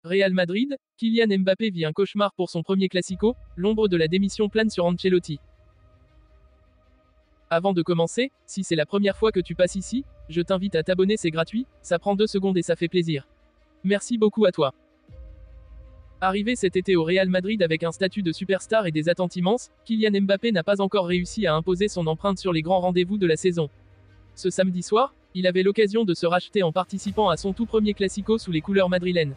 Real Madrid, Kylian Mbappé vit un cauchemar pour son premier classico, l'ombre de la démission plane sur Ancelotti. Avant de commencer, si c'est la première fois que tu passes ici, je t'invite à t'abonner, c'est gratuit, ça prend 2 secondes et ça fait plaisir. Merci beaucoup à toi. Arrivé cet été au Real Madrid avec un statut de superstar et des attentes immenses, Kylian Mbappé n'a pas encore réussi à imposer son empreinte sur les grands rendez-vous de la saison. Ce samedi soir, il avait l'occasion de se racheter en participant à son tout premier classico sous les couleurs madrilènes.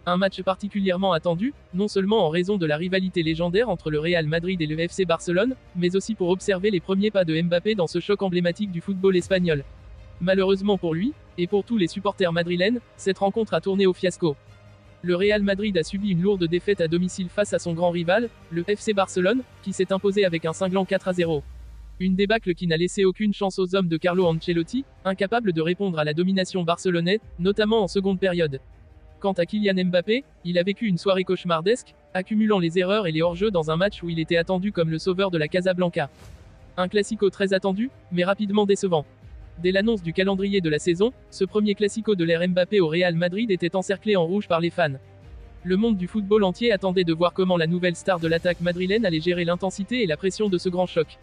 Un match particulièrement attendu, non seulement en raison de la rivalité légendaire entre le Real Madrid et le FC Barcelone, mais aussi pour observer les premiers pas de Mbappé dans ce choc emblématique du football espagnol. Malheureusement pour lui, et pour tous les supporters madrilènes, cette rencontre a tourné au fiasco. Le Real Madrid a subi une lourde défaite à domicile face à son grand rival, le FC Barcelone, qui s'est imposé avec un cinglant 4-0. Une débâcle qui n'a laissé aucune chance aux hommes de Carlo Ancelotti, incapables de répondre à la domination barcelonaise, notamment en seconde période. Quant à Kylian Mbappé, il a vécu une soirée cauchemardesque, accumulant les erreurs et les hors-jeux dans un match où il était attendu comme le sauveur de la Casablanca. Un classico très attendu, mais rapidement décevant. Dès l'annonce du calendrier de la saison, ce premier classico de l'ère Mbappé au Real Madrid était encerclé en rouge par les fans. Le monde du football entier attendait de voir comment la nouvelle star de l'attaque madrilène allait gérer l'intensité et la pression de ce grand choc.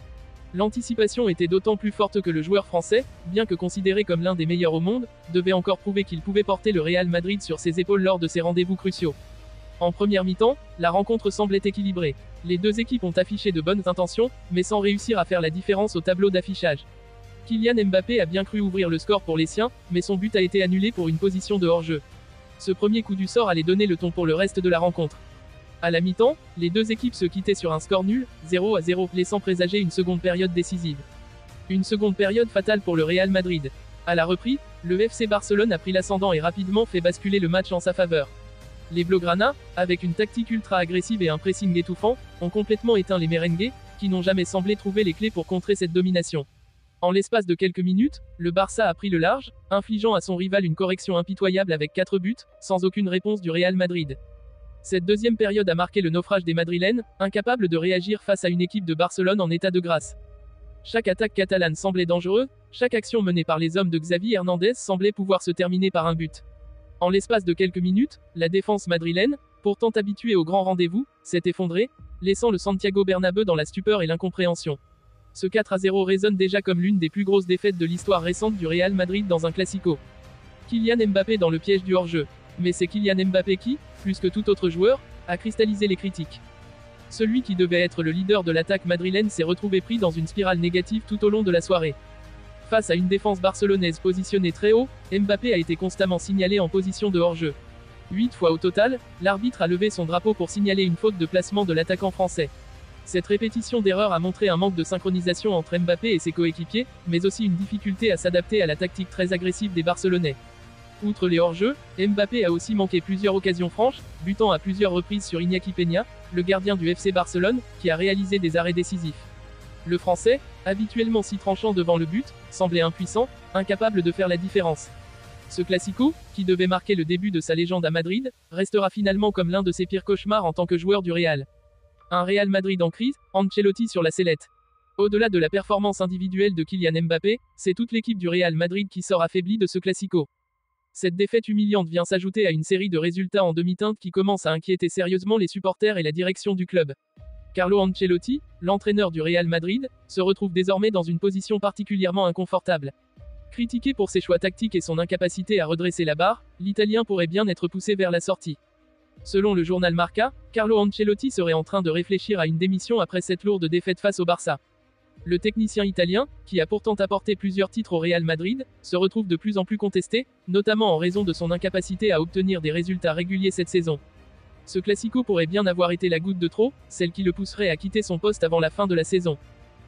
L'anticipation était d'autant plus forte que le joueur français, bien que considéré comme l'un des meilleurs au monde, devait encore prouver qu'il pouvait porter le Real Madrid sur ses épaules lors de ses rendez-vous cruciaux. En première mi-temps, la rencontre semblait équilibrée. Les deux équipes ont affiché de bonnes intentions, mais sans réussir à faire la différence au tableau d'affichage. Kylian Mbappé a bien cru ouvrir le score pour les siens, mais son but a été annulé pour une position de hors-jeu. Ce premier coup du sort allait donner le ton pour le reste de la rencontre. À la mi-temps, les deux équipes se quittaient sur un score nul, 0-0, laissant présager une seconde période décisive. Une seconde période fatale pour le Real Madrid. À la reprise, le FC Barcelone a pris l'ascendant et rapidement fait basculer le match en sa faveur. Les Blaugrana, avec une tactique ultra agressive et un pressing étouffant, ont complètement éteint les merengues, qui n'ont jamais semblé trouver les clés pour contrer cette domination. En l'espace de quelques minutes, le Barça a pris le large, infligeant à son rival une correction impitoyable avec 4 buts, sans aucune réponse du Real Madrid. Cette deuxième période a marqué le naufrage des Madrilènes, incapables de réagir face à une équipe de Barcelone en état de grâce. Chaque attaque catalane semblait dangereuse, chaque action menée par les hommes de Xavi Hernandez semblait pouvoir se terminer par un but. En l'espace de quelques minutes, la défense madrilène, pourtant habituée aux grands rendez-vous, s'est effondrée, laissant le Santiago Bernabéu dans la stupeur et l'incompréhension. Ce 4-0 résonne déjà comme l'une des plus grosses défaites de l'histoire récente du Real Madrid dans un classico. Kylian Mbappé dans le piège du hors-jeu. Mais c'est Kylian Mbappé qui, plus que tout autre joueur, a cristallisé les critiques. Celui qui devait être le leader de l'attaque madrilène s'est retrouvé pris dans une spirale négative tout au long de la soirée. Face à une défense barcelonaise positionnée très haut, Mbappé a été constamment signalé en position de hors-jeu. 8 fois au total, l'arbitre a levé son drapeau pour signaler une faute de placement de l'attaquant français. Cette répétition d'erreurs a montré un manque de synchronisation entre Mbappé et ses coéquipiers, mais aussi une difficulté à s'adapter à la tactique très agressive des Barcelonais. Outre les hors-jeux, Mbappé a aussi manqué plusieurs occasions franches, butant à plusieurs reprises sur Iñaki Peña, le gardien du FC Barcelone, qui a réalisé des arrêts décisifs. Le Français, habituellement si tranchant devant le but, semblait impuissant, incapable de faire la différence. Ce classico, qui devait marquer le début de sa légende à Madrid, restera finalement comme l'un de ses pires cauchemars en tant que joueur du Real. Un Real Madrid en crise, Ancelotti sur la sellette. Au-delà de la performance individuelle de Kylian Mbappé, c'est toute l'équipe du Real Madrid qui sort affaiblie de ce classico. Cette défaite humiliante vient s'ajouter à une série de résultats en demi-teinte qui commencent à inquiéter sérieusement les supporters et la direction du club. Carlo Ancelotti, l'entraîneur du Real Madrid, se retrouve désormais dans une position particulièrement inconfortable. Critiqué pour ses choix tactiques et son incapacité à redresser la barre, l'Italien pourrait bien être poussé vers la sortie. Selon le journal Marca, Carlo Ancelotti serait en train de réfléchir à une démission après cette lourde défaite face au Barça. Le technicien italien, qui a pourtant apporté plusieurs titres au Real Madrid, se retrouve de plus en plus contesté, notamment en raison de son incapacité à obtenir des résultats réguliers cette saison. Ce classico pourrait bien avoir été la goutte de trop, celle qui le pousserait à quitter son poste avant la fin de la saison.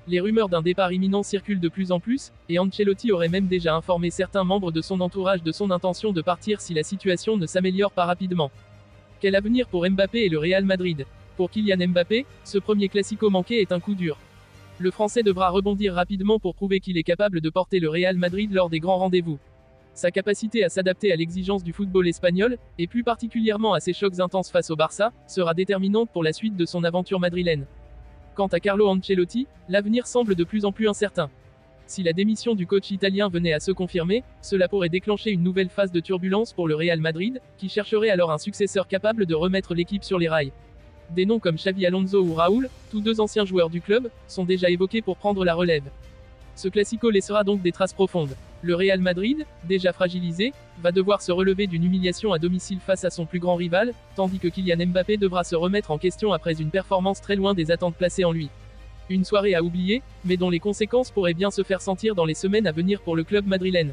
Les rumeurs d'un départ imminent circulent de plus en plus, et Ancelotti aurait même déjà informé certains membres de son entourage de son intention de partir si la situation ne s'améliore pas rapidement. Quel avenir pour Mbappé et le Real Madrid? Pour Kylian Mbappé, ce premier classico manqué est un coup dur. Le Français devra rebondir rapidement pour prouver qu'il est capable de porter le Real Madrid lors des grands rendez-vous. Sa capacité à s'adapter à l'exigence du football espagnol, et plus particulièrement à ses chocs intenses face au Barça, sera déterminante pour la suite de son aventure madrilène. Quant à Carlo Ancelotti, l'avenir semble de plus en plus incertain. Si la démission du coach italien venait à se confirmer, cela pourrait déclencher une nouvelle phase de turbulence pour le Real Madrid, qui chercherait alors un successeur capable de remettre l'équipe sur les rails. Des noms comme Xavi Alonso ou Raúl, tous deux anciens joueurs du club, sont déjà évoqués pour prendre la relève. Ce classico laissera donc des traces profondes. Le Real Madrid, déjà fragilisé, va devoir se relever d'une humiliation à domicile face à son plus grand rival, tandis que Kylian Mbappé devra se remettre en question après une performance très loin des attentes placées en lui. Une soirée à oublier, mais dont les conséquences pourraient bien se faire sentir dans les semaines à venir pour le club madrilène.